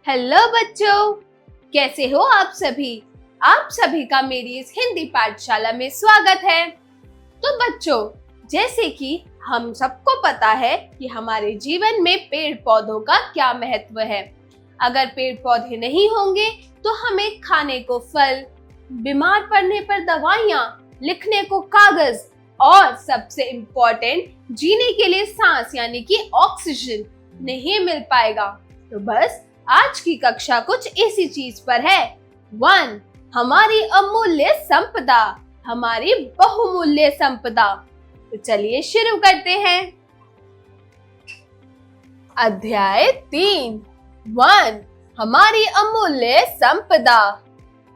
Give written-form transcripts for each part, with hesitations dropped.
Hello बच्चों, कैसे हो आप सभी। आप सभी का मेरी इस हिंदी पाठशाला में स्वागत है। तो बच्चों, जैसे कि हम सबको पता है कि हमारे जीवन में पेड़ पौधों का क्या महत्व है। अगर पेड़ पौधे नहीं होंगे तो हमें खाने को फल, बीमार पड़ने पर दवाइयाँ, लिखने को कागज और सबसे इम्पोर्टेंट जीने के लिए सांस यानी कि ऑक्सीजन नहीं मिल पाएगा। तो बस आज की कक्षा कुछ ऐसी चीज पर है। 1. हमारी अमूल्य संपदा, हमारी बहुमूल्य संपदा। तो चलिए शुरू करते हैं। अध्याय 3. 1. हमारी अमूल्य संपदा।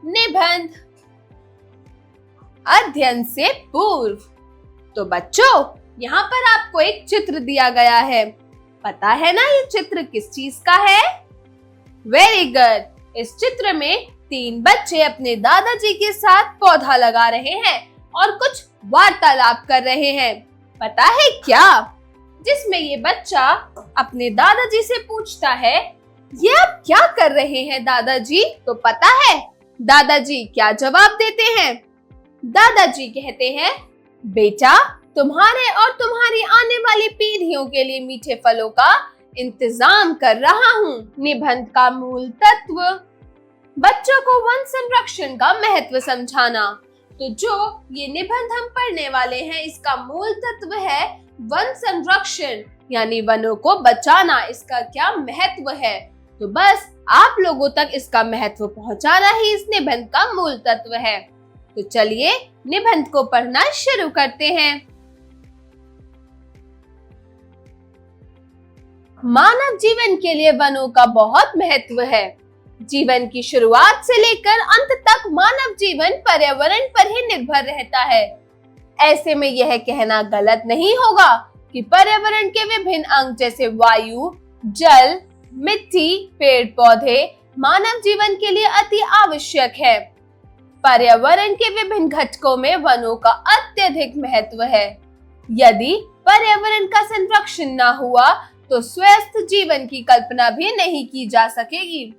निबंध। अध्ययन से पूर्व। तो बच्चों, यहाँ पर आपको एक चित्र दिया गया है। पता है ना ये चित्र किस चीज का है? Very good. इस चित्र में 3 बच्चे अपने दादाजी के साथ पौधा लगा रहे हैं और कुछ वार्तालाप कर रहे हैं। पता है क्या? जिसमें ये बच्चा अपने दादाजी से पूछता है, ये आप क्या कर रहे हैं दादाजी? तो पता है दादाजी क्या जवाब देते हैं? दादाजी कहते हैं, बेटा, तुम्हारे और तुम्हारी आने वाली पीढ़ियों के लिए मीठे फलों का इंतजाम कर रहा हूँ। निबंध का मूल तत्व। बच्चों को वन संरक्षण का महत्व समझाना। तो जो ये निबंध हम पढ़ने वाले हैं, इसका मूल तत्व है वन संरक्षण यानी वनों को बचाना। इसका क्या महत्व है? तो बस आप लोगों तक इसका महत्व पहुंचाना ही इस निबंध का मूल तत्व है। तो चलिए निबंध को पढ़ना शुरू करते हैं। मानव जीवन के लिए वनों का बहुत महत्व है। जीवन की शुरुआत से लेकर अंत तक मानव जीवन पर्यावरण पर ही निर्भर रहता है। ऐसे में यह कहना गलत नहीं होगा कि पर्यावरण के विभिन्न अंग जैसे वायु, जल, मिट्टी, पेड़ पौधे मानव जीवन के लिए अति आवश्यक है। पर्यावरण के विभिन्न घटकों में वनों का अत्यधिक महत्व है। यदि पर्यावरण का संरक्षण न हुआ तो स्वस्थ जीवन की कल्पना भी नहीं की जा सकेगी।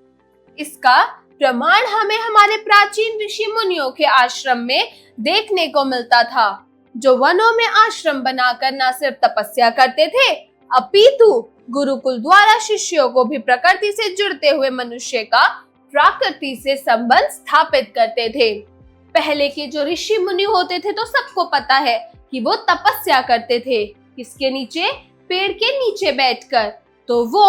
इसका प्रमाण हमें हमारे प्राचीन ऋषि मुनियों के आश्रम में देखने को मिलता था, जो वनों में आश्रम बनाकर न सिर्फ तपस्या करते थे, अपितु गुरुकुल द्वारा शिष्यों को भी प्रकृति से जुड़ते हुए मनुष्य का प्रकृति से संबंध स्थापित करते थे। पहले के जो ऋषि मुनि होते थे तो सबको पता है कि वो तपस्या करते थे। किसके नीचे? पेड़ के नीचे बैठकर। तो वो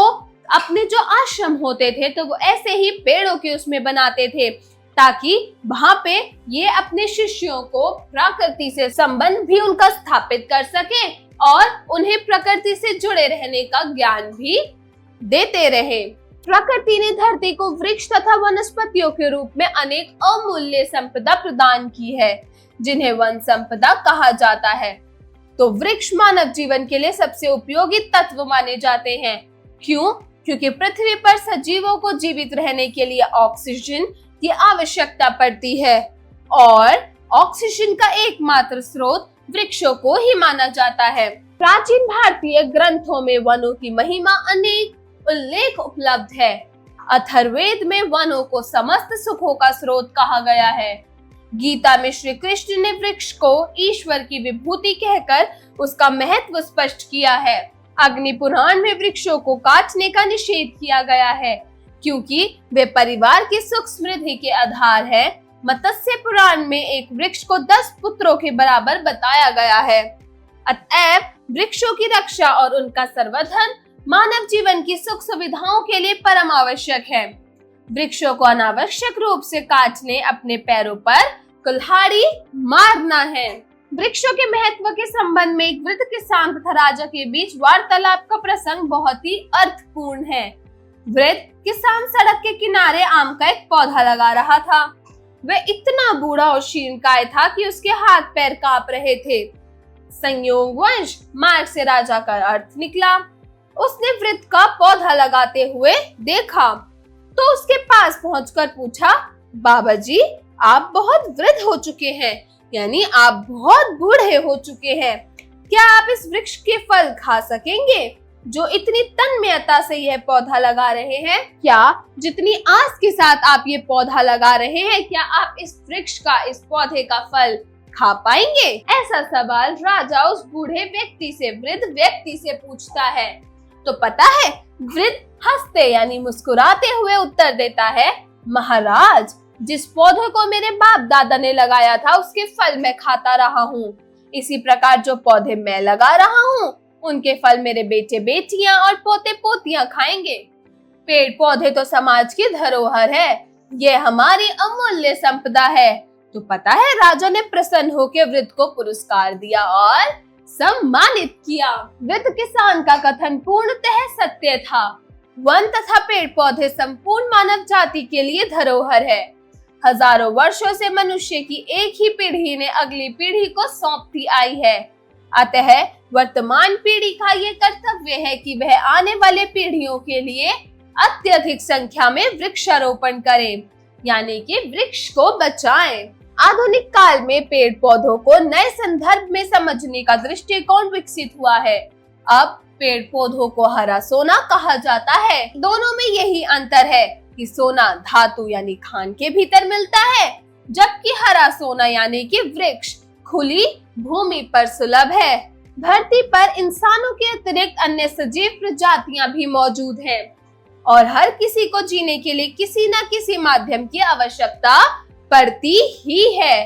अपने जो आश्रम होते थे तो वो ऐसे ही पेड़ों के उसमें बनाते थे, ताकि वहां पे ये अपने शिष्यों को प्रकृति से संबंध भी उनका स्थापित कर सके और उन्हें प्रकृति से जुड़े रहने का ज्ञान भी देते रहे। प्रकृति ने धरती को वृक्ष तथा वनस्पतियों के रूप में अनेक अमूल्य संपदा प्रदान की है, जिन्हें वन संपदा कहा जाता है। तो वृक्ष मानव जीवन के लिए सबसे उपयोगी तत्व माने जाते हैं। क्यों? क्योंकि पृथ्वी पर सजीवों को जीवित रहने के लिए ऑक्सीजन की आवश्यकता पड़ती है और ऑक्सीजन का एकमात्र स्रोत वृक्षों को ही माना जाता है। प्राचीन भारतीय ग्रंथों में वनों की महिमा अनेक उल्लेख उपलब्ध है। अथर्ववेद में वनों को समस्त सुखों का स्रोत कहा गया है। गीता में श्री कृष्ण ने वृक्ष को ईश्वर की विभूति कहकर उसका महत्व स्पष्ट किया है। अग्नि पुराण में वृक्षों को काटने का निषेध किया गया है, क्योंकि वे परिवार की सुख समृद्धि के आधार है। मत्स्य पुराण में एक वृक्ष को 10 पुत्रों के बराबर बताया गया है। अतएव वृक्षों की रक्षा और उनका संवर्धन मानव जीवन की सुख सुविधाओं के लिए परम आवश्यक है। वृक्षों को अनावश्यक रूप से काटने अपने पैरों पर कुल्हाड़ी मारना है। वृक्षों के महत्व के संबंध में एक वृद्ध किसान तथा राजा के बीच वार्तालाप का प्रसंग बहुत ही अर्थपूर्ण है। वृद्ध किसान सड़क के किनारे आम का एक पौधा लगा रहा था। वह इतना बूढ़ा और शीर्णकाय था कि उसके हाथ पैर कांप रहे थे। संयोगवश मार्ग से राजा का अर्थ निकला। उसने वृद्ध का पौधा लगाते हुए देखा तो उसके पास पहुंचकर पूछा, बाबा जी, आप बहुत वृद्ध हो चुके हैं, यानी आप बहुत बूढ़े हो चुके हैं। क्या आप इस वृक्ष के फल खा सकेंगे? जो इतनी तन्मयता से यह पौधा लगा रहे हैं, क्या जितनी आस के साथ आप ये पौधा लगा रहे हैं, क्या आप इस वृक्ष का, इस पौधे का फल खा पाएंगे? ऐसा सवाल राजा उस बूढ़े व्यक्ति से, वृद्ध व्यक्ति से पूछता है। तो पता है, वृद्ध हंसते यानी मुस्कुराते हुए उत्तर देता है, महाराज, जिस पौधे को मेरे बाप दादा ने लगाया था उसके फल मैं खाता रहा हूँ। इसी प्रकार जो पौधे मैं लगा रहा हूँ उनके फल मेरे बेटे बेटियां और पोते पोतियां खाएंगे। पेड़ पौधे तो समाज की धरोहर है, ये हमारी अमूल्य संपदा है। तो पता है, राजा ने प्रसन्न होकर वृद्ध को पुरस्कार दिया और सम्मानित किया। वृद्ध किसान का कथन पूर्णतः सत्य था। वन तथा पेड़ पौधे संपूर्ण मानव जाति के लिए धरोहर है। हजारों वर्षों से मनुष्य की एक ही पीढ़ी ने अगली पीढ़ी को सौंपती आई है। अतः वर्तमान पीढ़ी का ये कर्तव्य है कि वह आने वाले पीढ़ियों के लिए अत्यधिक संख्या में वृक्षारोपण करें, यानी कि वृक्ष को बचाएं। आधुनिक काल में पेड़ पौधों को नए संदर्भ में समझने का दृष्टिकोण विकसित हुआ है। अब पेड़ पौधों को हरा सोना कहा जाता है। दोनों में यही अंतर है कि सोना धातु यानी खान के भीतर मिलता है, जबकि हरा सोना यानी कि वृक्ष खुली भूमि पर सुलभ है। धरती पर इंसानों के अतिरिक्त अन्य सजीव प्रजातियां भी मौजूद हैं और हर किसी को जीने के लिए किसी न किसी माध्यम की आवश्यकता पड़ती ही है।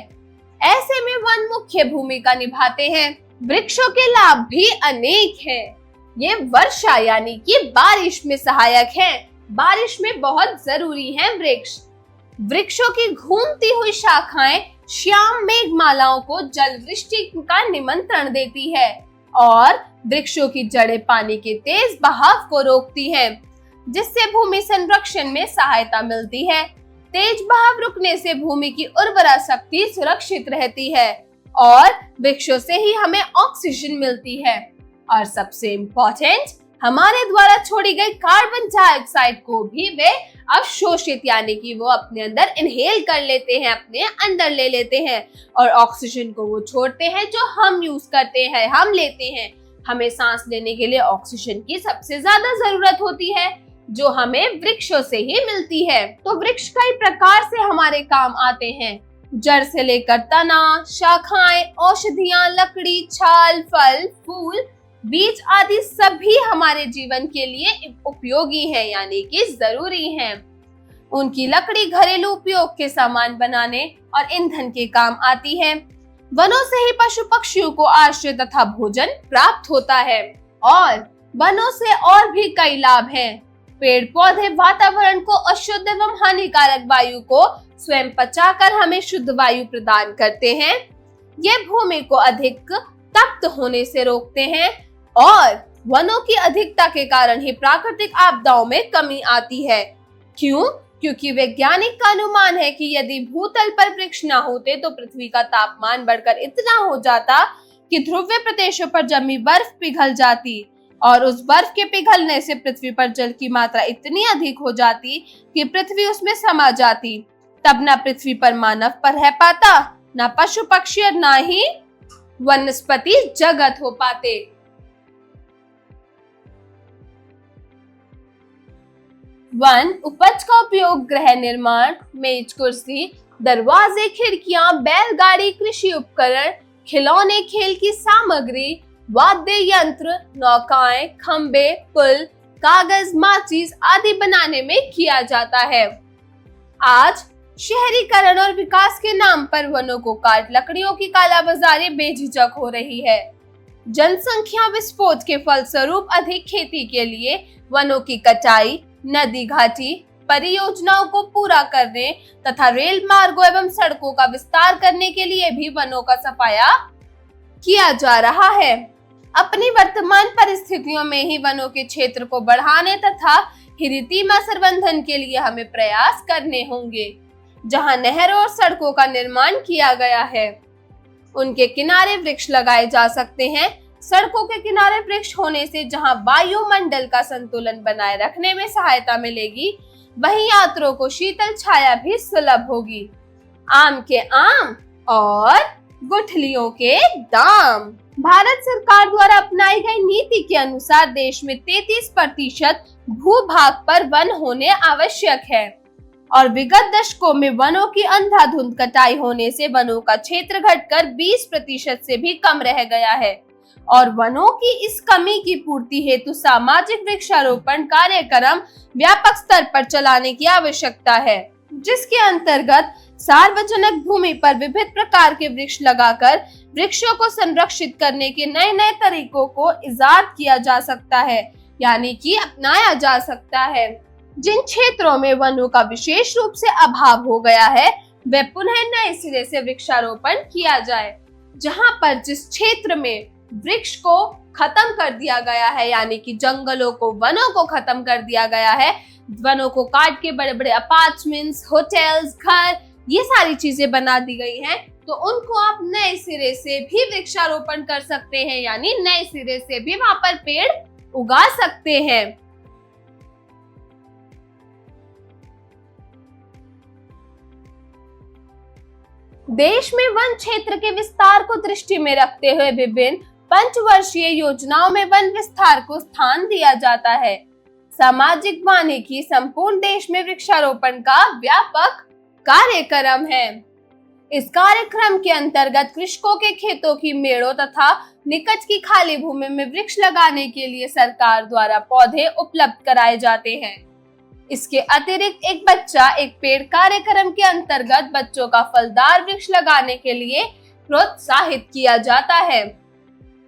ऐसे में वन मुख्य भूमिका निभाते हैं। वृक्षों के लाभ भी अनेक हैं। ये वर्षा यानी कि बारिश में सहायक हैं। बारिश में बहुत जरूरी है वृक्ष। वृक्षों की घूमती हुई शाखाएं श्याम मेघमालाओं को जल वृष्टि का निमंत्रण देती है और वृक्षों की जड़ें पानी के तेज बहाव को रोकती हैं, जिससे भूमि संरक्षण में सहायता मिलती है। तेज बहाव रुकने से भूमि की उर्वरा शक्ति सुरक्षित रहती है और वृक्षों से ही हमें ऑक्सीजन मिलती है। और सबसे इम्पोर्टेंट, हमारे द्वारा छोड़ी गई कार्बन डाइऑक्साइड को भी वे अवशोषित यानी कि वो अपने अंदर इनहेल कर लेते हैं, अपने अंदर ले लेते हैं, और ऑक्सीजन को वो छोड़ते हैं जो हम यूज करते हैं, हम लेते हैं। हमें सांस लेने के लिए ऑक्सीजन की सबसे ज्यादा जरूरत होती है, जो हमें वृक्षों से ही मिलती है। तो वृक्ष कई प्रकार से हमारे काम आते हैं। जड़ से लेकर तना, शाखाएं, औषधियां, लकड़ी, छाल, फल, फूल, बीज आदि सभी हमारे जीवन के लिए उपयोगी हैं, यानी कि जरूरी हैं। उनकी लकड़ी घरेलू उपयोग के सामान बनाने और ईंधन के काम आती है। वनों से ही पशु पक्षियों को आश्रय तथा भोजन प्राप्त होता है और वनों से और भी कई लाभ हैं। पेड़ पौधे वातावरण को अशुद्ध एवं हानिकारक वायु को स्वयं पचाकर हमें शुद्ध वायु प्रदान करते हैं। ये भूमि को अधिक तप्त होने से रोकते हैं और वनों की अधिकता के कारण ही प्राकृतिक आपदाओं में कमी आती है। क्यों? क्योंकि वैज्ञानिक का अनुमान है कि यदि भूतल पर वृक्ष न होते तो पृथ्वी का तापमान बढ़कर इतना हो जाता कि ध्रुवीय प्रदेशों पर जमी बर्फ पिघल जाती और उस बर्फ के पिघलने से पृथ्वी पर जल की मात्रा इतनी अधिक हो जाती कि पृथ्वी उसमें समा जाती। तब न पृथ्वी पर मानव पर रह पाता, न पशु पक्षी और न ही वनस्पति जगत हो पाते। वन उपज का उपयोग गृह निर्माण, मेज कुर्सी, दरवाजे, खिड़कियां, बैलगाड़ी, कृषि उपकरण, खिलौने, खेल की सामग्री, वाद्य यंत्र, नौकाएं, खंबे, पुल, कागज, माचिस आदि बनाने में किया जाता है। आज शहरीकरण और विकास के नाम पर वनों को काट लकड़ियों की कालाबाजारी बेझिझक हो रही है। जनसंख्या विस्फोट के फलस्वरूप अधिक खेती के लिए वनों की कटाई, नदी घाटी परियोजनाओं को पूरा करने तथा रेल मार्गों एवं सड़कों का विस्तार करने के लिए भी वनों का सफाया किया जा रहा है। अपनी वर्तमान परिस्थितियों में ही वनों के क्षेत्र को बढ़ाने तथा ऋतुमय संवर्धन के लिए हमें प्रयास करने होंगे। जहां नहरों और सड़कों का निर्माण किया गया है, उनके किनारे वृक्ष लगाए जा सकते हैं। सड़कों के किनारे वृक्ष होने से जहां वायुमंडल का संतुलन बनाए रखने में सहायता मिलेगी, वहीं यात्रियों को शीतल छाया भी सुलभ होगी। आम के आम और गुठलियों के दाम। भारत सरकार द्वारा अपनाई गई नीति के अनुसार देश में 33% भूभाग पर वन होने आवश्यक है और विगत दशकों में वनों की अंधाधुंध कटाई होने से वनों का क्षेत्र घटकर 20% से भी कम रह गया है और वनों की इस कमी की पूर्ति हेतु सामाजिक वृक्षारोपण कार्यक्रम व्यापक स्तर पर चलाने की आवश्यकता है, जिसके अंतर्गत सार्वजनिक भूमि पर विभिन्न प्रकार के वृक्ष लगाकर वृक्षों को संरक्षित करने के नए नए तरीकों को इजाद किया जा सकता है, यानी कि अपनाया जा सकता है। जिन क्षेत्रों में वनों का विशेष रूप से अभाव हो गया है वे पुनः नए सिरे से वृक्षारोपण किया जाए। जहां पर जिस क्षेत्र में वृक्ष को खत्म कर दिया गया है, यानी कि जंगलों को, वनों को खत्म कर दिया गया है, वनों को काट के बड़े बड़े अपार्टमेंट्स, होटल्स, घर, ये सारी चीजें बना दी गई हैं, तो उनको आप नए सिरे से भी वृक्षारोपण कर सकते हैं, यानी नए सिरे से भी वहां पर पेड़ उगा सकते हैं। देश में वन क्षेत्र के विस्तार को दृष्टि में रखते हुए विभिन्न पंचवर्षीय योजनाओं में वन विस्तार को स्थान दिया जाता है। सामाजिक वानिकी संपूर्ण देश में वृक्षारोपण का व्यापक कार्यक्रम है। इस कार्यक्रम के अंतर्गत कृषकों के खेतों की मेड़ों तथा निकट की खाली भूमि में वृक्ष लगाने के लिए सरकार द्वारा पौधे उपलब्ध कराए जाते हैं। इसके अतिरिक्त एक बच्चा एक पेड़ कार्यक्रम के अंतर्गत बच्चों का फलदार वृक्ष लगाने के लिए प्रोत्साहित किया जाता है।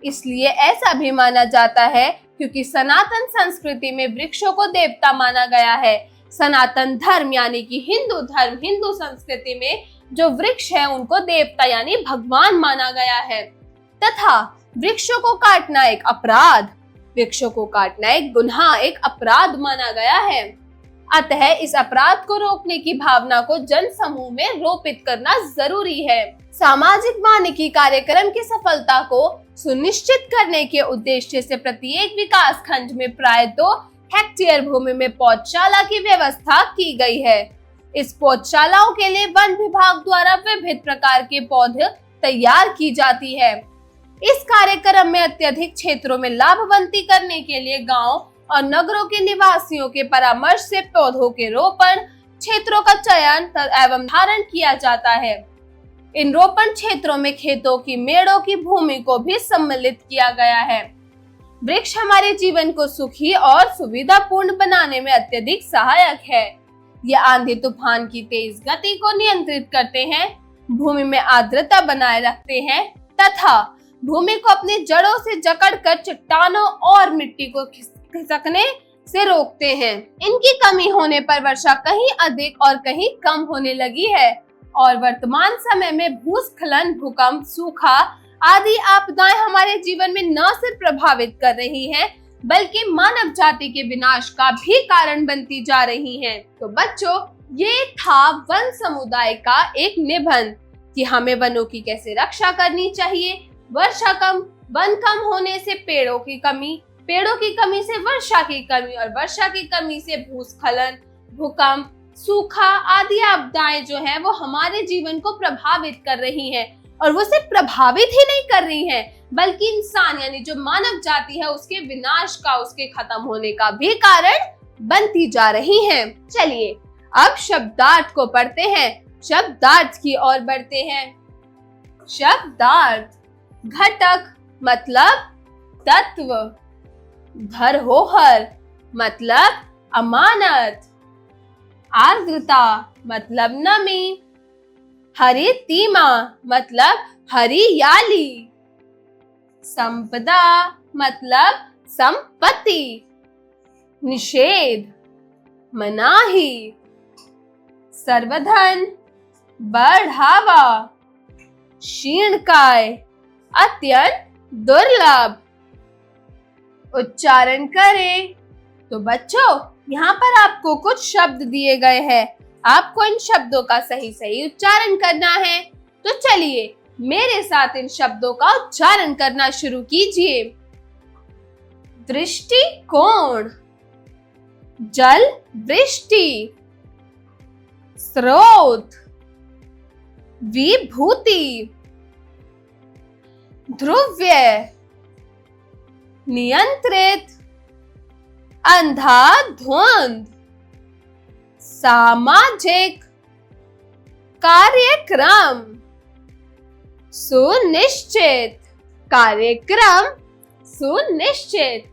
इसलिए ऐसा भी माना जाता है क्योंकि सनातन संस्कृति में वृक्षों को देवता माना गया है। सनातन धर्म यानी कि हिंदू धर्म, हिंदू संस्कृति में जो वृक्ष है उनको देवता यानी भगवान माना गया है तथा वृक्षों को काटना एक अपराध, वृक्षों को काटना एक गुनाह, एक अपराध माना गया है। अतः इस अपराध को रोकने की भावना को जन समूह में रोपित करना जरूरी है। सामाजिक वानिकी कार्यक्रम की सफलता को सुनिश्चित करने के उद्देश्य से प्रत्येक विकास खंड में प्राय 2 हेक्टेयर भूमि में पौधशाला की व्यवस्था की गई है। इस पौधशालाओं के लिए वन विभाग द्वारा विभिन्न प्रकार के पौधे तैयार की जाती है। इस कार्यक्रम में अत्यधिक क्षेत्रों में लाभवंती करने के लिए गांव और नगरों के निवासियों के परामर्श से पौधों के रोपण क्षेत्रों का चयन एवं धारण किया जाता है। इन रोपण क्षेत्रों में खेतों की मेड़ों की भूमि को भी सम्मिलित किया गया है। वृक्ष हमारे जीवन को सुखी और सुविधापूर्ण बनाने में अत्यधिक सहायक है। ये आंधी तूफान की तेज गति को नियंत्रित करते हैं, भूमि में आर्द्रता बनाए रखते हैं तथा भूमि को अपनी जड़ों से जकड़कर चट्टानों और मिट्टी को खिसकने से रोकते हैं। इनकी कमी होने पर वर्षा कहीं अधिक और कहीं कम होने लगी है और वर्तमान समय में भूस्खलन, भूकंप, सूखा आदि आपदाएं हमारे जीवन में न सिर्फ प्रभावित कर रही हैं, बल्कि मानव जाति के विनाश का भी कारण बनती जा रही हैं। तो बच्चों, ये था वन समुदाय का एक निबंध कि हमें वनों की कैसे रक्षा करनी चाहिए। वर्षा कम, वन कम होने से पेड़ों की कमी, पेड़ों की कमी से वर्षा की कमी और वर्षा की कमी से भूस्खलन, भूकंप, सूखा आदि आपदाएं जो है वो हमारे जीवन को प्रभावित कर रही हैं। और वो सिर्फ प्रभावित ही नहीं कर रही हैं, बल्कि इंसान यानी जो मानव जाति है उसके विनाश का, उसके खत्म होने का भी कारण बनती जा रही हैं। चलिए अब शब्दार्थ को पढ़ते हैं, शब्दार्थ की ओर बढ़ते हैं। शब्दार्थ: घटक मतलब तत्व, धरोहर मतलब अमानत, आर्द्रता मतलब नमी, हरितिमा मतलब हरियाली, संपदा मतलब संपत्ति, निषेध मनाही, सर्वधन बढ़ावा, क्षीणकाय अत्यंत दुर्लभ। उच्चारण करें। तो बच्चों, यहाँ पर आपको कुछ शब्द दिए गए हैं, आपको इन शब्दों का सही सही उच्चारण करना है। तो चलिए मेरे साथ इन शब्दों का उच्चारण करना शुरू कीजिए। दृष्टिकोण, जल वृष्टि, स्रोत, विभूति, ध्रुव्य, नियंत्रित, अंधाधुंध, सामाजिक, कार्यक्रम, सुनिश्चित, कार्यक्रम सुनिश्चित।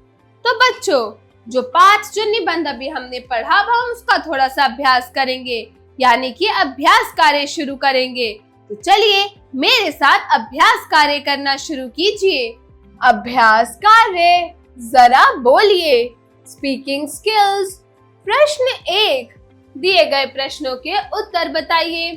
तो बच्चों, जो पाठ जो निबंध अभी हमने पढ़ा हम उसका थोड़ा सा अभ्यास करेंगे, यानी कि अभ्यास कार्य शुरू करेंगे। तो चलिए मेरे साथ अभ्यास कार्य करना शुरू कीजिए। अभ्यास कार्य, जरा बोलिए। Speaking skills. प्रश्न 1, दिए गए प्रश्नों के उत्तर बताइए।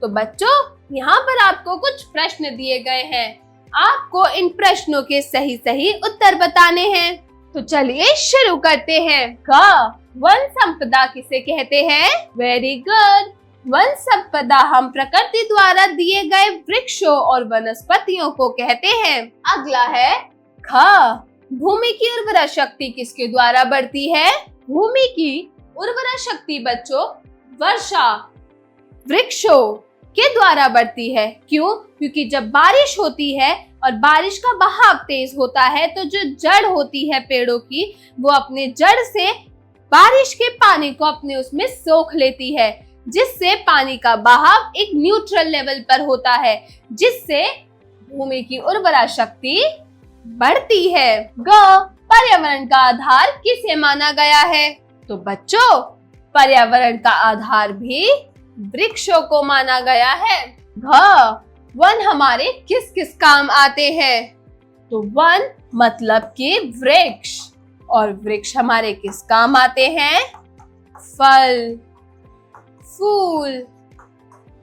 तो बच्चों, यहाँ पर आपको कुछ प्रश्न दिए गए हैं, आपको इन प्रश्नों के सही सही उत्तर बताने हैं। तो चलिए शुरू करते हैं। क, वन संपदा किसे कहते हैं? Very good. वन संपदा हम प्रकृति द्वारा दिए गए वृक्षों और वनस्पतियों को कहते हैं। अगला है ख, भूमि की उर्वरा शक्ति किसके द्वारा बढ़ती है? भूमि की उर्वरा शक्ति बच्चों वर्षा वृक्षों के द्वारा बढ़ती है। क्यों? क्योंकि जब बारिश होती है और बारिश का बहाव तेज होता है तो जो जड़ होती है पेड़ों की, वो अपने जड़ से बारिश के पानी को अपने उसमें सोख लेती है, जिससे पानी का बहाव एक न्यूट्रल लेवल पर होता है, जिससे भूमि की उर्वरा शक्ति बढ़ती है। ग, पर्यावरण का आधार किसे माना गया है? तो बच्चों, पर्यावरण का आधार भी वृक्षों को माना गया है। घ, वन हमारे किस किस काम आते हैं? तो वन मतलब कि वृक्ष, और वृक्ष हमारे किस काम आते हैं? फल, फूल,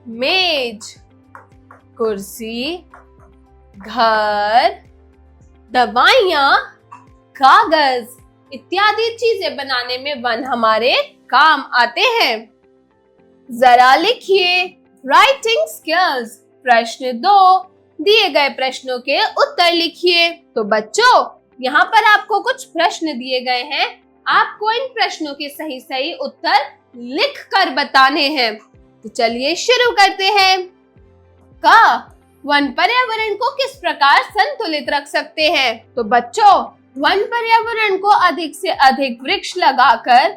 मेज, कुर्सी, घर, दवाइयाँ, कागज इत्यादि चीजें बनाने में वन हमारे काम आते हैं। जरा लिखिए। Writing skills. प्रश्न 2, दिए गए प्रश्नों के उत्तर लिखिए। तो बच्चों, यहाँ पर आपको कुछ प्रश्न दिए गए हैं, आपको इन प्रश्नों के सही सही उत्तर लिख कर बताने हैं। तो चलिए शुरू करते हैं। क, वन पर्यावरण को किस प्रकार संतुलित रख सकते हैं? तो बच्चों, वन पर्यावरण को अधिक से अधिक वृक्ष लगाकर,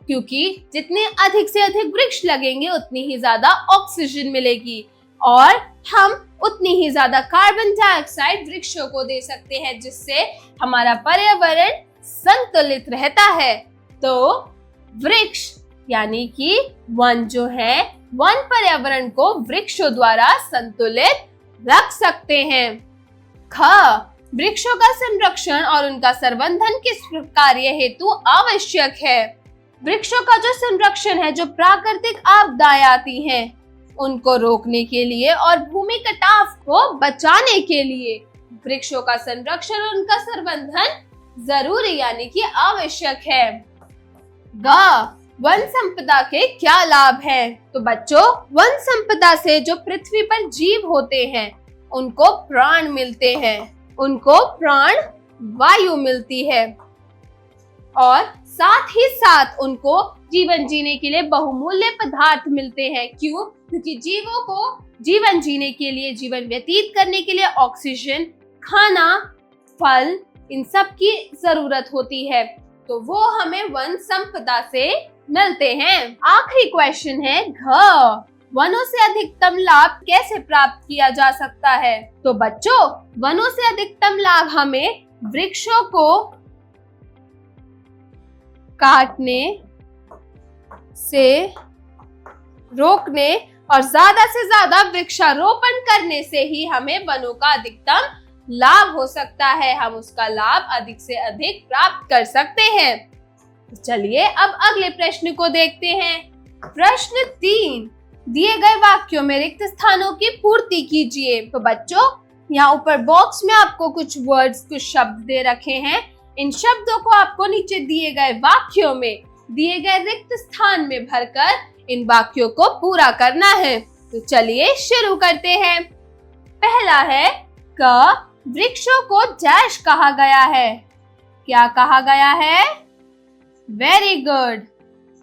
क्योंकि जितने अधिक से अधिक वृक्ष लगेंगे उतनी ही ज्यादा ऑक्सीजन मिलेगी और हम उतनी ही ज्यादा कार्बन डाइऑक्साइड वृक्षों को दे सकते हैं, जिससे हमारा पर्यावरण संतुलित रहता है। तो वृक्ष यानी कि वन जो है, वन पर्यावरण को वृक्षों द्वारा संतुलित रख सकते हैं। ख, वृक्षों का संरक्षण और उनका संवर्धन किस कार्य हेतु आवश्यक है? वृक्षों का जो संरक्षण है, जो प्राकृतिक आपदाएं आती हैं, उनको रोकने के लिए और भूमि कटाव को बचाने के लिए वृक्षों का संरक्षण और उनका संवर्धन जरूरी यानी कि आवश्यक है। ग, वन संपदा के क्या लाभ हैं? तो बच्चों, वन संपदा से जो पृथ्वी पर जीव होते हैं उनको प्राण मिलते हैं, उनको प्राण वायु मिलती है और साथ ही साथ उनको जीवन जीने के लिए बहुमूल्य पदार्थ मिलते हैं। क्यों? क्योंकि जीवों को जीवन जीने के लिए, जीवन व्यतीत करने के लिए ऑक्सीजन, खाना, फल, इन सब की जरूरत होती है, तो वो हमें वन संपदा से मिलते हैं। आखिरी क्वेश्चन है घ, वनों से अधिकतम लाभ कैसे प्राप्त किया जा सकता है? तो बच्चों, वनों से अधिकतम लाभ हमें वृक्षों को काटने से रोकने और ज्यादा से ज्यादा वृक्षारोपण करने से ही हमें वनों का अधिकतम लाभ हो सकता है, हम उसका लाभ अधिक से अधिक प्राप्त कर सकते हैं। तो चलिए अब अगले प्रश्न को देखते हैं। प्रश्न 3, दिए गए वाक्यों में रिक्त स्थानों की पूर्ति कीजिए। तो बच्चों, यहाँ ऊपर बॉक्स में आपको कुछ वर्ड्स, कुछ शब्द दे रखे हैं, इन शब्दों को आपको नीचे दिए गए वाक्यों में दिए गए रिक्त स्थान में भरकर इन वाक्यों को पूरा करना है। तो चलिए शुरू करते हैं। पहला है क, वृक्षों को डैश कहा गया है। क्या कहा गया है? वेरी गुड,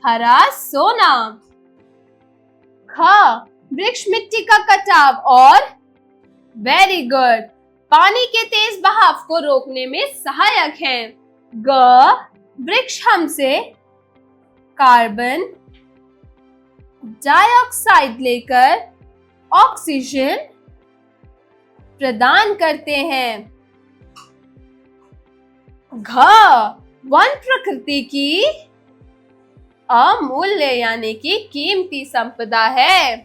हरा सोना। ख, वृक्ष मिट्टी का कटाव और वेरी गुड, पानी के तेज बहाव को रोकने में सहायक हैं। ग, वृक्ष हमसे कार्बन डाइऑक्साइड लेकर ऑक्सीजन प्रदान करते हैं। घ, वन प्रकृति की अमूल्य यानी कि कीमती संपदा है।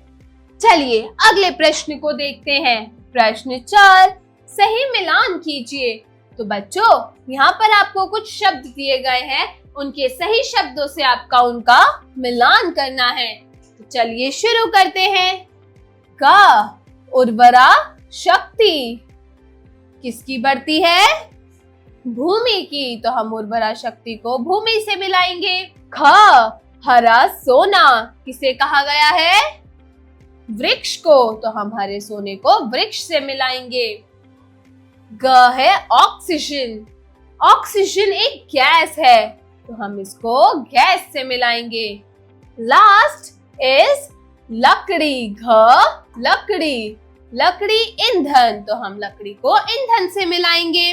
चलिए अगले प्रश्न को देखते हैं। प्रश्न 4, सही मिलान कीजिए। तो बच्चों, यहाँ पर आपको कुछ शब्द दिए गए हैं, उनके सही शब्दों से आपका उनका मिलान करना है। तो चलिए शुरू करते हैं। क, उर्वरा शक्ति किसकी बढ़ती है? भूमि की, तो हम उर्वरा शक्ति को भूमि से मिलाएंगे। ख, हरा सोना किसे कहा गया है? वृक्ष को, तो हम हरे सोने को वृक्ष से मिलाएंगे। ग है ऑक्सीजन, ऑक्सीजन एक गैस है, तो हम इसको गैस से मिलाएंगे। लास्ट इज लकड़ी। घ, लकड़ी, लकड़ी ईंधन, तो हम लकड़ी को ईंधन से मिलाएंगे।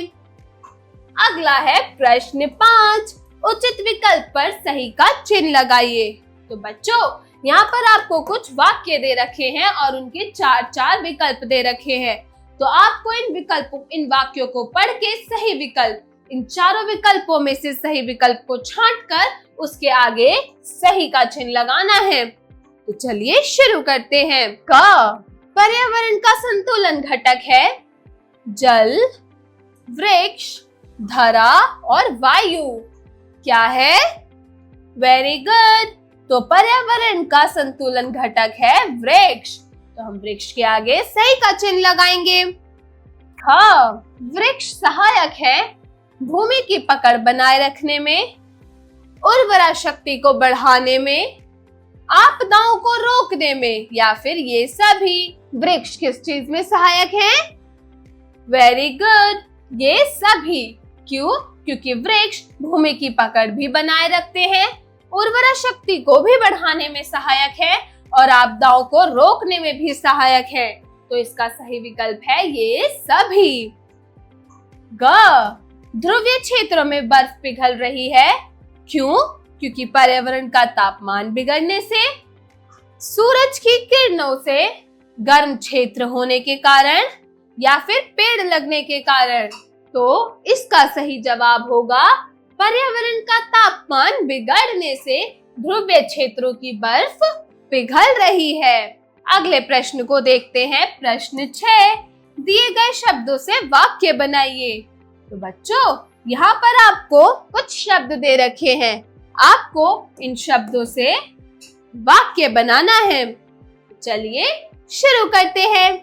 अगला है प्रश्न 5, उचित विकल्प पर सही का चिन्ह लगाइए। तो बच्चों, यहाँ पर आपको कुछ वाक्य दे रखे हैं और उनके 4 विकल्प दे रखे हैं। तो आपको इन वाक्यों को पढ़ के सही विकल्प, इन चारों विकल्पों में से सही विकल्प को छांटकर उसके आगे सही का चिन्ह लगाना है। तो चलिए शुरू करते हैं। क, पर्यावरण का संतुलन घटक है जल, वृक्ष, धरा और वायु। क्या है? Very good. तो पर्यावरण का संतुलन घटक है वृक्ष, तो हम वृक्ष के आगे सही का चिन्ह लगाएंगे। हाँ, वृक्ष सहायक है भूमि की पकड़ बनाए रखने में, उर्वरा शक्ति को बढ़ाने में, आपदाओं को रोकने में, या फिर ये सभी। वृक्ष किस चीज में सहायक है? वेरी गुड, ये सभी। क्यों? क्योंकि वृक्ष भूमि की पकड़ भी बनाए रखते हैं, उर्वरा शक्ति को भी बढ़ाने में सहायक है और आपदाओं को रोकने में भी सहायक है। तो इसका सही विकल्प है ये सभी। ग, ध्रुवीय क्षेत्रों में बर्फ पिघल रही है। क्यों? क्योंकि पर्यावरण का तापमान बिगड़ने से, सूरज की किरणों से गर्म क्षेत्र होने के कारण, या फिर पेड़ लगने के कारण। तो इसका सही जवाब होगा पर्यावरण का तापमान बिगड़ने से ध्रुवीय क्षेत्रों की बर्फ पिघल रही है। अगले प्रश्न को देखते हैं। प्रश्न 6, दिए गए शब्दों से वाक्य बनाइए। तो बच्चों, यहाँ पर आपको कुछ शब्द दे रखे हैं, आपको इन शब्दों से वाक्य बनाना है। चलिए शुरू करते हैं।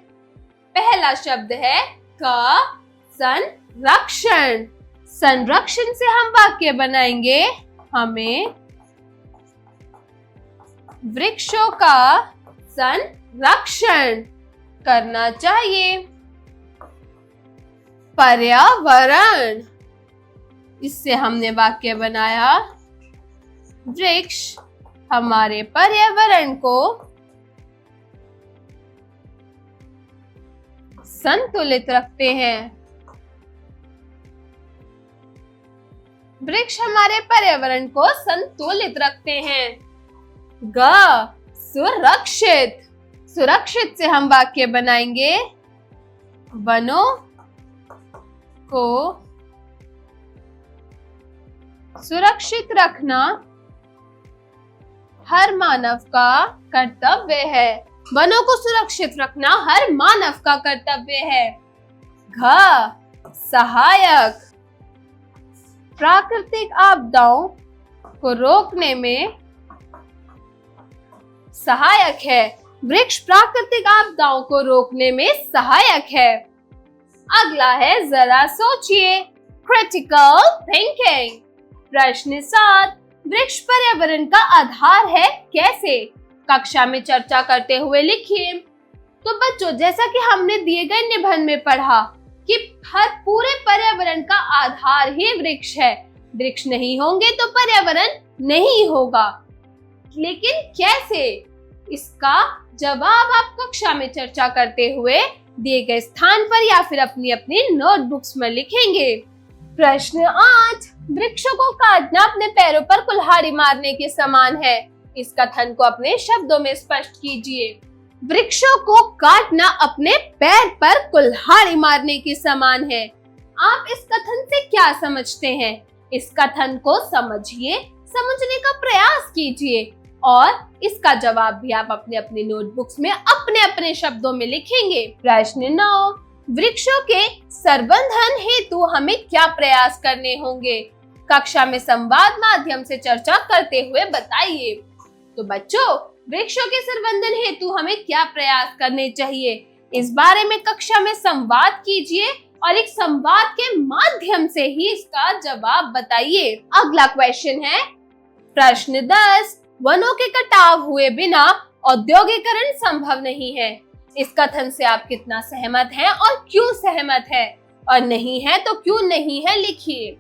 पहला शब्द है क, संरक्षण। संरक्षण से हम वाक्य बनाएंगे। हमें वृक्षों का संरक्षण करना चाहिए। पर्यावरण, इससे हमने वाक्य बनाया वृक्ष हमारे पर्यावरण को संतुलित रखते हैं। वृक्ष हमारे पर्यावरण को संतुलित रखते हैं। ग, सुरक्षित। सुरक्षित से हम वाक्य बनाएंगे वनों को सुरक्षित रखना हर मानव का कर्तव्य है। वनों को सुरक्षित रखना हर मानव का कर्तव्य है। घ, सहायक। प्राकृतिक आपदाओं को रोकने में सहायक है। वृक्ष प्राकृतिक आपदाओं को रोकने में सहायक है। अगला है जरा सोचिए, क्रिटिकल थिंकिंग। प्रश्न 7, वृक्ष पर्यावरण का आधार है कैसे? कक्षा में चर्चा करते हुए लिखिए। तो बच्चों, जैसा कि हमने दिए गए निबंध में पढ़ा कि हर पूरे पर्यावरण का आधार ही वृक्ष है। वृक्ष नहीं होंगे तो पर्यावरण नहीं होगा। लेकिन कैसे? इसका जवाब आप कक्षा में चर्चा करते हुए दिए गए स्थान पर या फिर अपनी अपनी नोटबुक्स में लिखेंगे। प्रश्न 8, वृक्षों को काटना अपने पैरों पर कुल्हाड़ी मारने के समान है। इस कथन को अपने शब्दों में स्पष्ट कीजिए। वृक्षों को काटना अपने पैर पर कुल्हाड़ी मारने के समान है। आप इस कथन से क्या समझते हैं? इस कथन को समझिए, समझने का प्रयास कीजिए और इसका जवाब भी आप अपने अपने नोटबुक्स में अपने अपने शब्दों में लिखेंगे। प्रश्न 9, वृक्षों के संवर्धन हेतु हमें क्या प्रयास करने होंगे? कक्षा में संवाद माध्यम से चर्चा करते हुए बताइए। तो बच्चों, वृक्षों के संवर्धन हेतु हमें क्या प्रयास करने चाहिए, इस बारे में कक्षा में संवाद कीजिए और एक संवाद के माध्यम से ही इसका जवाब बताइए। अगला क्वेश्चन है प्रश्न 10, वनों के कटाव हुए बिना औद्योगिकरण संभव नहीं है। इस कथन से आप कितना सहमत हैं और क्यों सहमत है, और नहीं है तो क्यों नहीं है लिखिए।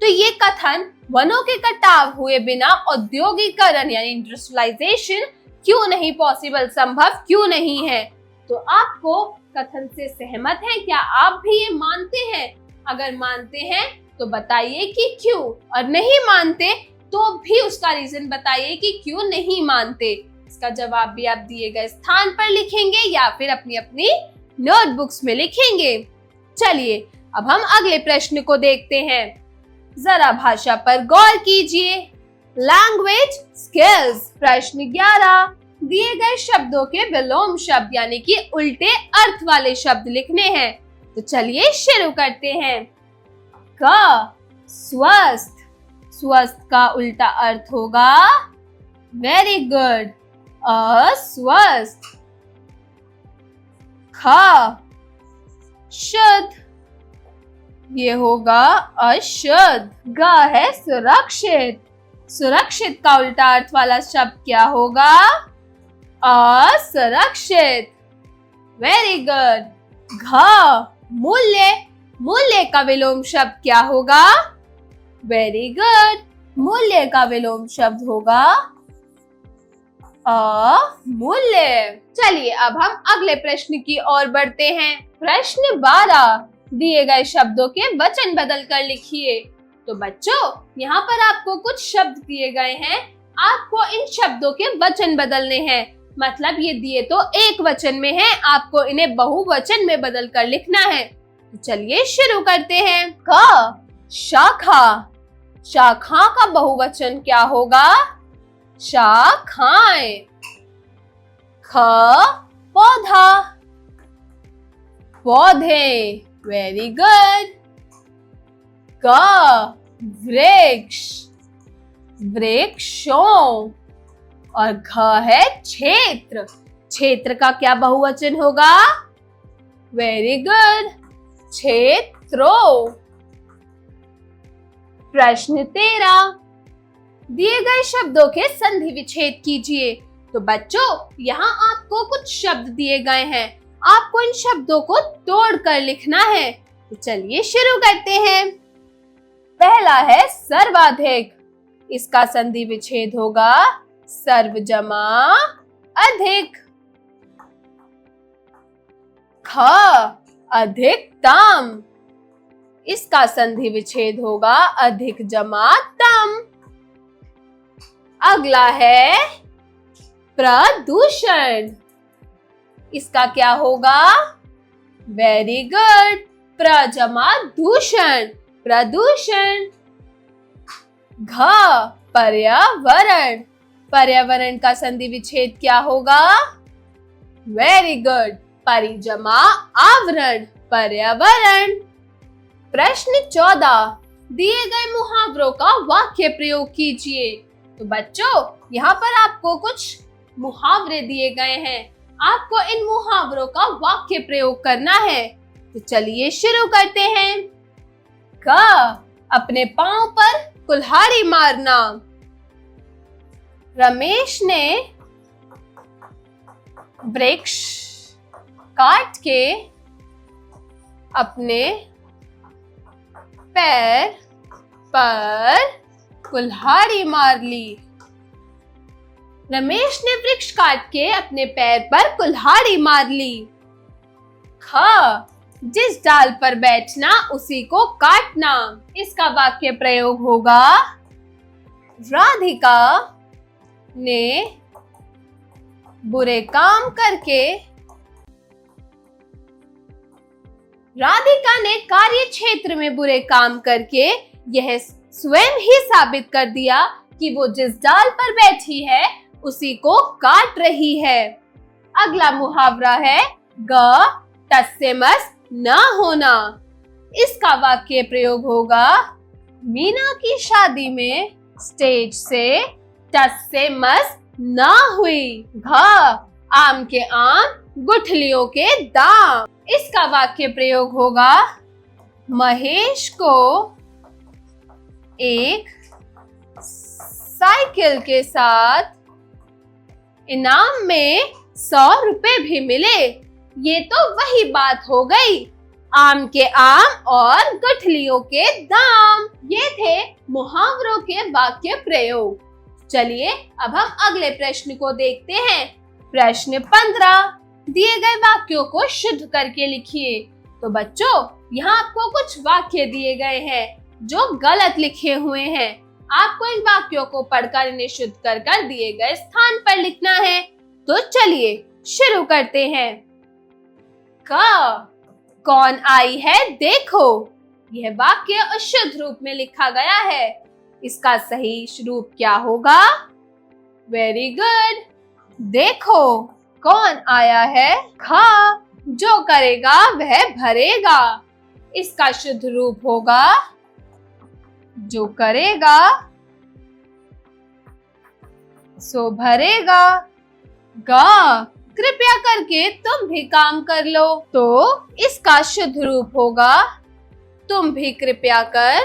तो ये कथन वनों के कटाव हुए बिना औद्योगिकरण यानी इंडस्ट्रियलाइजेशन क्यों नहीं पॉसिबल, संभव क्यों नहीं है? तो आपको कथन से सहमत हैं? क्या आप भी ये मानते हैं? अगर मानते हैं तो बताइए कि क्यों, और नहीं मानते तो भी उसका रीजन बताइए कि क्यों नहीं मानते। इसका जवाब भी आप दिए गए स्थान पर लिखेंगे या फिर अपनी अपनी नोटबुक्स में लिखेंगे। चलिए अब हम अगले प्रश्न को देखते हैं। जरा भाषा पर गौर कीजिए। Language skills. प्रश्न 11, दिए गए शब्दों के विलोम शब्द यानी कि उल्टे अर्थ वाले शब्द लिखने हैं। तो चलिए शुरू करते हैं। क, स्वस्थ। स्वस्थ का उल्टा अर्थ होगा वेरी गुड, अस्वस्थ। ख, शुद्ध, ये होगा अशुद्ध। ग है सुरक्षित। सुरक्षित का उल्टा अर्थ वाला शब्द क्या होगा? असुरक्षित। Very good. घ, मूल्य। मूल्य का विलोम शब्द क्या होगा? Very good. मूल्य का विलोम शब्द होगा अमूल्य। चलिए अब हम अगले प्रश्न की ओर बढ़ते हैं। प्रश्न 12, दिए गए शब्दों के वचन बदल कर लिखिए। तो बच्चों, यहाँ पर आपको कुछ शब्द दिए गए हैं, आपको इन शब्दों के वचन बदलने हैं। मतलब ये दिए तो एक वचन में है, आपको इन्हें बहुवचन में बदल कर लिखना है। तो चलिए शुरू करते हैं। क, शाखा। शाखा का बहुवचन क्या होगा? शाखाएं। ख, पौधा। पौधे। Very good. ग, वृक्ष। वृक्षों। और घ है क्षेत्र। क्षेत्र का क्या बहुवचन होगा? वेरी गुड, क्षेत्रों। प्रश्न 13, दिए गए शब्दों के संधि विच्छेद कीजिए। तो बच्चों, यहाँ आपको कुछ शब्द दिए गए हैं, आपको इन शब्दों को तोड़कर लिखना है। तो चलिए शुरू करते हैं। पहला है सर्वाधिक। इसका संधि विच्छेद होगा सर्व जमा अधिक। ख, अधिकतम। इसका संधि विच्छेद होगा अधिक जमा तम। अगला है प्रदूषण। इसका क्या होगा? वेरी गुड, प्र जमा दूषण, प्रदूषण। घ, पर्यावरण। पर्यावरण का संधि विच्छेद क्या होगा? वेरी गुड, परि जमा आवरण, पर्यावरण। प्रश्न 14, दिए गए मुहावरों का वाक्य प्रयोग कीजिए। तो बच्चों, यहाँ पर आपको कुछ मुहावरे दिए गए हैं, आपको इन मुहावरों का वाक्य प्रयोग करना है। तो चलिए शुरू करते हैं। क, अपने पांव पर कुल्हाड़ी मारना। रमेश ने वृक्ष काट के अपने पैर पर कुल्हाड़ी मार ली। रमेश ने वृक्ष काट के अपने पैर पर कुल्हाड़ी मार ली। ख, जिस डाल पर बैठना उसी को काटना। इसका वाक्य प्रयोग होगा, राधिका ने बुरे काम करके राधिका ने कार्य क्षेत्र में बुरे काम करके यह स्वयं ही साबित कर दिया कि वो जिस डाल पर बैठी है उसी को काट रही है। अगला मुहावरा है, ग टस मस न होना। इसका वाक्य प्रयोग होगा, मीना की शादी में स्टेज से टस से मस न हुई। घ, आम के आम गुठलियों के दाम। इसका वाक्य प्रयोग होगा, महेश को एक साइकिल के साथ इनाम में 100 रुपए भी मिले। ये तो वही बात हो गई, आम के आम और गुठलियों के दाम। ये थे मुहावरों के वाक्य प्रयोग। चलिए अब हम अगले प्रश्न को देखते हैं। प्रश्न 15, दिए गए वाक्यों को शुद्ध करके लिखिए। तो बच्चों, यहाँ आपको कुछ वाक्य दिए गए हैं जो गलत लिखे हुए हैं। आपको इन वाक्यों को पढ़कर इन्हें शुद्ध कर दिए गए स्थान पर लिखना है। तो चलिए शुरू करते हैं। क, कौन आई है देखो। यह वाक्य अशुद्ध रूप में लिखा गया है। इसका सही रूप क्या होगा? Very good. देखो कौन आया है। ख, जो करेगा वह भरेगा। इसका शुद्ध रूप होगा, जो करेगा सो भरेगा। ग, कृपया करके तुम भी काम कर लो। तो इसका शुद्ध रूप होगा, तुम भी कृपया कर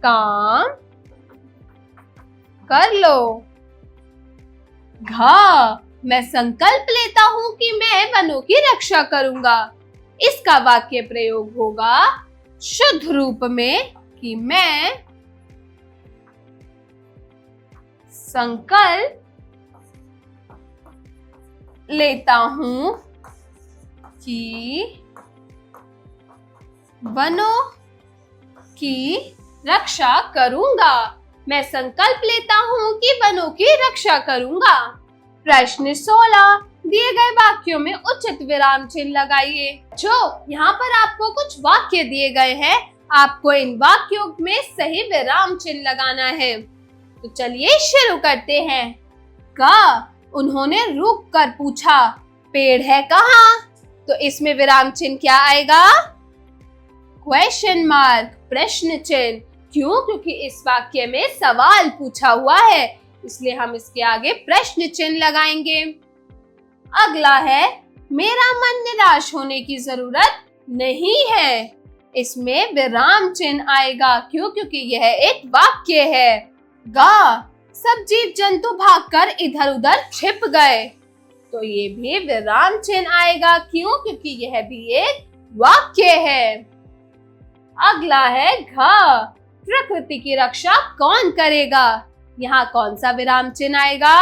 काम कर लो। घ, मैं संकल्प लेता हूं कि मैं वनों की रक्षा करूंगा। इसका वाक्य प्रयोग होगा शुद्ध रूप में कि मैं संकल्प लेता हूं कि वनों की रक्षा करूंगा। मैं संकल्प लेता हूं कि वनों की रक्षा करूंगा। प्रश्न 16, दिए गए वाक्यों में उचित विराम चिन्ह लगाइए। जो यहाँ पर आपको कुछ वाक्य दिए गए हैं, आपको इन वाक्यों में सही विराम चिन्ह लगाना है। तो चलिए शुरू करते हैं। क, उन्होंने रुक कर पूछा, पेड़ है कहाँ? तो इसमें विराम चिन्ह क्या आएगा? क्वेश्चन मार्क, प्रश्न चिन्ह। क्यों? क्योंकि इस वाक्य में सवाल पूछा हुआ है, इसलिए हम इसके आगे प्रश्न चिन्ह लगाएंगे। अगला है, मेरा मन निराश होने की जरूरत नहीं है। इसमें विराम चिन्ह आएगा। क्यों? क्योंकि यह एक वाक्य है। ग, सब जीव जंतु भागकर इधर उधर छिप गए। तो ये भी विराम चिन्ह आएगा। क्यों? क्योंकि यह भी एक वाक्य है। अगला है घ, प्रकृति की रक्षा कौन करेगा? यहाँ कौन सा विराम चिन्ह आएगा?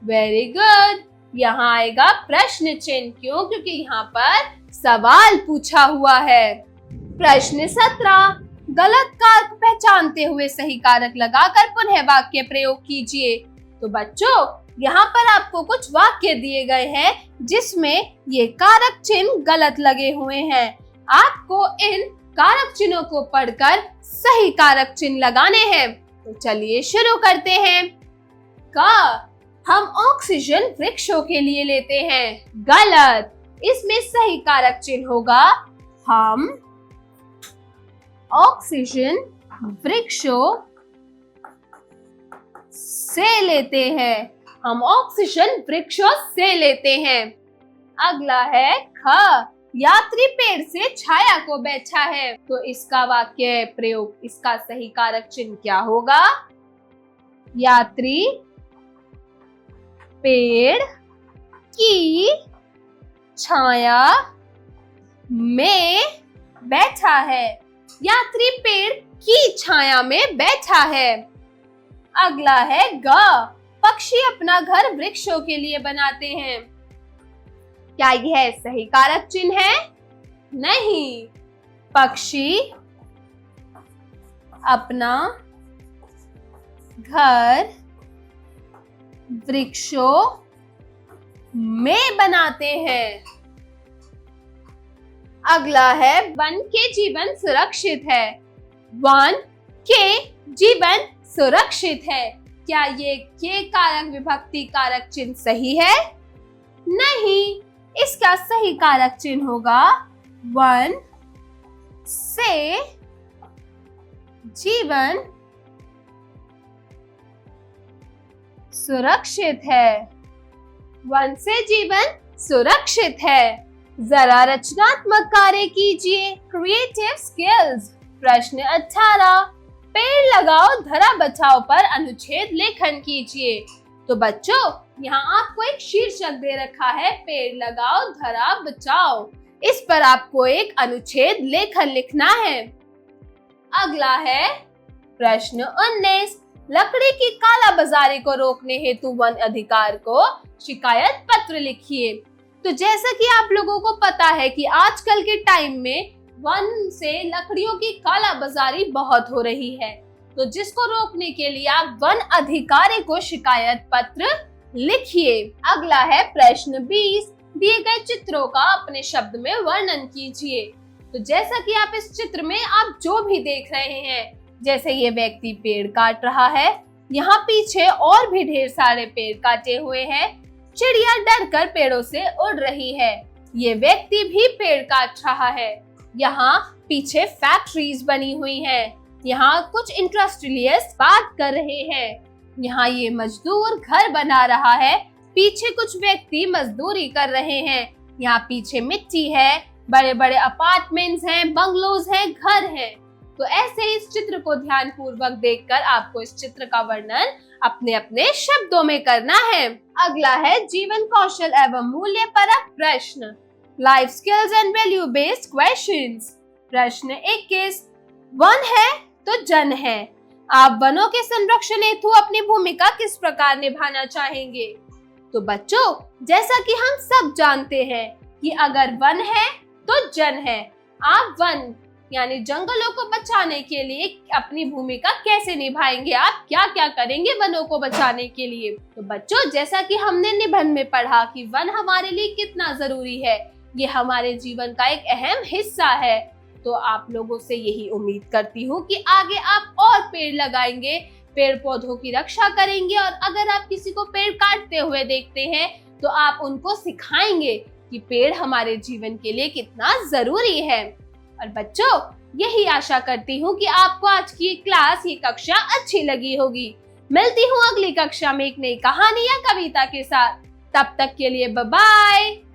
वेरी गुड, यहाँ आएगा प्रश्न चिन्ह। क्यों? क्योंकि यहाँ पर सवाल पूछा हुआ है। प्रश्न 17, गलत कारक पहचानते हुए सही कारक लगाकर पुनः वाक्य प्रयोग कीजिए। तो बच्चों, यहाँ पर आपको कुछ वाक्य दिए गए हैं जिसमें ये कारक चिन्ह गलत लगे हुए हैं। आपको इन कारक चिन्हों को पढ़कर सही कारक चिन्ह लगाने हैं। तो चलिए शुरू करते हैं। क, हम ऑक्सीजन वृक्षों के लिए लेते हैं। गलत। इसमें सही कारक चिन्ह होगा, हम ऑक्सीजन वृक्षों से लेते हैं। हम ऑक्सीजन वृक्षों से लेते हैं। अगला है ख, यात्री पेड़ से छाया को बैठा है। तो इसका वाक्य प्रयोग, इसका सही कारक चिन्ह क्या होगा? यात्री पेड़ की छाया में बैठा है। यात्री पेड़ की छाया में बैठा है। अगला है ग, पक्षी अपना घर वृक्षों के लिए बनाते हैं। क्या यह सही कारक चिन्ह है? नहीं। पक्षी अपना घर वृक्षों में बनाते हैं। अगला है वन के जीवन सुरक्षित है। वन के जीवन सुरक्षित है। क्या ये के कारक विभक्ति कारक चिन्ह सही है? नहीं। इसका सही कारक चिन्ह होगा वन से जीवन सुरक्षित है। वन से जीवन सुरक्षित है। जरा रचनात्मक कार्य कीजिए, क्रिएटिव स्किल्स। प्रश्न 18, पेड़ लगाओ धरा बचाओ पर अनुच्छेद लेखन कीजिए। तो बच्चों, यहाँ आपको एक शीर्षक दे रखा है, पेड़ लगाओ धरा बचाओ। इस पर आपको एक अनुच्छेद लेखन लिखना है। अगला है प्रश्न 19, लकड़ी की कालाबाजारी को रोकने हेतु वन अधिकार को शिकायत पत्र लिखिए। तो जैसा कि आप लोगों को पता है कि आजकल के टाइम में वन से लकड़ियों की कालाबाजारी बहुत हो रही है, तो जिसको रोकने के लिए आप वन अधिकारी को शिकायत पत्र लिखिए। अगला है प्रश्न 20, दिए गए चित्रों का अपने शब्द में वर्णन कीजिए। तो जैसा कि आप इस चित्र में आप जो भी देख रहे हैं, जैसे ये व्यक्ति पेड़ काट रहा है, यहाँ पीछे और भी ढेर सारे पेड़ काटे हुए हैं। चिड़िया डरकर पेड़ों से उड़ रही है। ये व्यक्ति भी पेड़ काट रहा है। यहाँ पीछे फैक्ट्रीज बनी हुई हैं। यहाँ कुछ इंडस्ट्रियलिस्ट बात कर रहे हैं। यहाँ ये मजदूर घर बना रहा है। पीछे कुछ व्यक्ति मजदूरी कर रहे हैं। यहाँ पीछे मिट्टी है, बड़े बड़े अपार्टमेंट्स हैं, बंगलोज हैं, घर हैं। तो ऐसे ही इस चित्र को ध्यान पूर्वक देखकर आपको इस चित्र का वर्णन अपने अपने शब्दों में करना है। अगला है जीवन कौशल एवं मूल्य परक प्रश्न, life skills and value based questions. प्रश्न 21, वन है तो जन है। आप वनों के संरक्षण हेतु अपनी भूमिका किस प्रकार निभाना चाहेंगे? तो बच्चों, जैसा कि हम सब जानते हैं कि अगर वन है तो जन है। आप वन यानी जंगलों को बचाने के लिए अपनी भूमिका कैसे निभाएंगे? आप क्या क्या करेंगे वनों को बचाने के लिए? तो बच्चों, जैसा कि हमने निबंध में पढ़ा कि वन हमारे लिए कितना जरूरी है, ये हमारे जीवन का एक अहम हिस्सा है। तो आप लोगों से यही उम्मीद करती हूँ कि आगे आप और पेड़ लगाएंगे, पेड़ पौधों की रक्षा करेंगे, और अगर आप किसी को पेड़ काटते हुए देखते हैं तो आप उनको सिखाएंगे कि पेड़ हमारे जीवन के लिए कितना जरूरी है। और बच्चों, यही आशा करती हूँ कि आपको आज की क्लास, ये कक्षा अच्छी लगी होगी। मिलती हूँ अगली कक्षा में एक नई कहानी या कविता के साथ। तब तक के लिए बाय बाय।